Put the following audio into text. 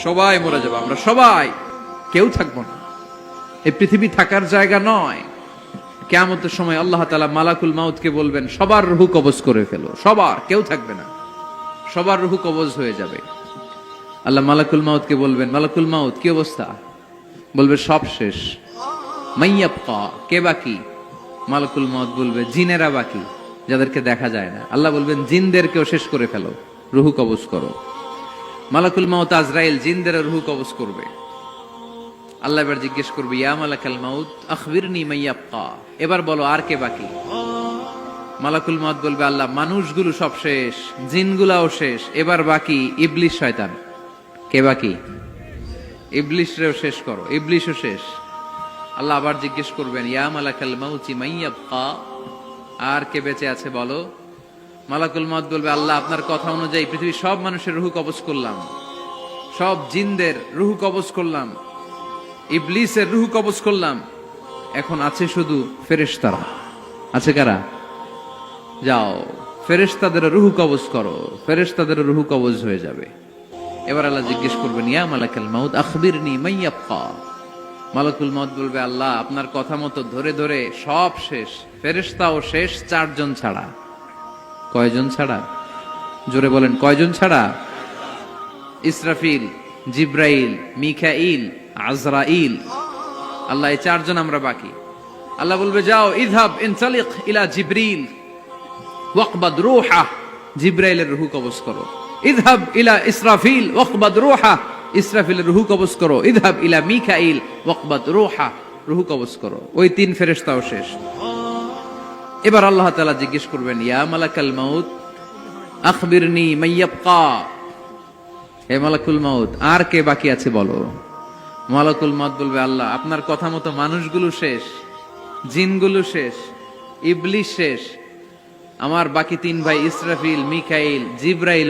সবাই মরে যাবো, আমরা সবাই, কেউ থাকবো না। এই পৃথিবী থাকার জায়গা নয়। কিয়ামতের সময় আল্লাহ তাআলা মালাকুল মাউতকে বলবেন, সবার রূহ কবজ করে ফেলো, সবার, কেউ থাকবে না, সবার রূহ কবজ হয়ে যাবে। আল্লাহ মালাকুল মাউতকে বলবেন, মালাকুল মাউত কি অবস্থা? বলবে সব শেষ। মাইয়াবকা, কে বাকি? মালাকুল মাউত বলবে জিনেরা বাকি, যাদেরকে দেখা যায় না। আল্লাহ বলবেন জিনদেরকেও শেষ করে ফেলো, রূহ কবজ করো। মালাকুল মাউত আজরাইল জিনদের রূহ কবজ করবে। আল্লাহ এবার জিজ্ঞেস করবে, ইয়া মালাকাল মাউত আখবিরনি মাইয়াবকা, এবার বলো আর কে বাকি? মালাকুল মাউত বলবে, আল্লাহ মানুষগুলো সব শেষ, জিনগুলাও শেষ, এবার বাকি ইবলিস শয়তান। কে বাকি? ইবলিসরেও শেষ করো, ইবলিসও শেষ। আল্লাহ আবার জিজ্ঞেস করবেন, ইয়া মালাকাল মাউতি মাইয়াবকা, আর কে বেঁচে আছে বলো। মালাকুল মাউত বলবে, আল্লাহ আপনার কথা অনুযায়ী পৃথিবীর সব মানুষের রূহ কবজ করলাম, সব জিনদের রূহ কবজ করলাম, ইবলিসের রূহ কবজ করলাম, এখন আছে শুধু ফেরেশতারা। আছে কারা? যাও ফেরেশতাদের রূহ কবজ করো, ফেরেশতাদের রূহ কবজ হয়ে যাবে। এবার আল্লাহ জিজ্ঞেস করবেন, ইয়া মালাকাল মাউত আখবিরনি মাইয়াবকা। মালাকুল মাউত বলবে, আল্লাহ আপনার কথা মতো ধরে ধরে সব শেষ, ফেরেশতাও শেষ, 4 জন ছাড়া। কয়জন ছাড়া? জোরে বলেন, কয়জন ছাড়া? ইসরাফিল, জিব্রাইল, মিকাইল, আজরাইল। আল্লাহ এই 4 জন আমরা বাকি। আল্লাহ বলবে, যাও ইযহাব ইনতালিক ইলা জিবরিল ওয়াকবাদ রূহা, জিব্রাইলের রূহ কবজ করো। ইযহাব ইলা ইসরাফিল ওয়াকবাদ রূহা, ইসরাফিলের রূহ কবজ করো। ইযহাব ইলা মিকাইল ওয়াকবাদ রূহা, রূহ কবজ করো। ওই 3 ফেরেশতাও শেষ। এবার আল্লাহ তাআলা জিজ্ঞেস করবেন, ইয়া মালাকাল মাউত আখবিরনি মাইয়াবকা, হে মালাকুল মাউত আর কে বাকি আছে বলো। মালাকুল মাউত বলবে, আল্লাহ আপনার কথা মতো মানুষগুলো শেষ, জিনগুলো শেষ, ইবলিস শেষ, আমার বাকি 3 ভাই ইসরাফিল, মিকাইল, জিব্রাইল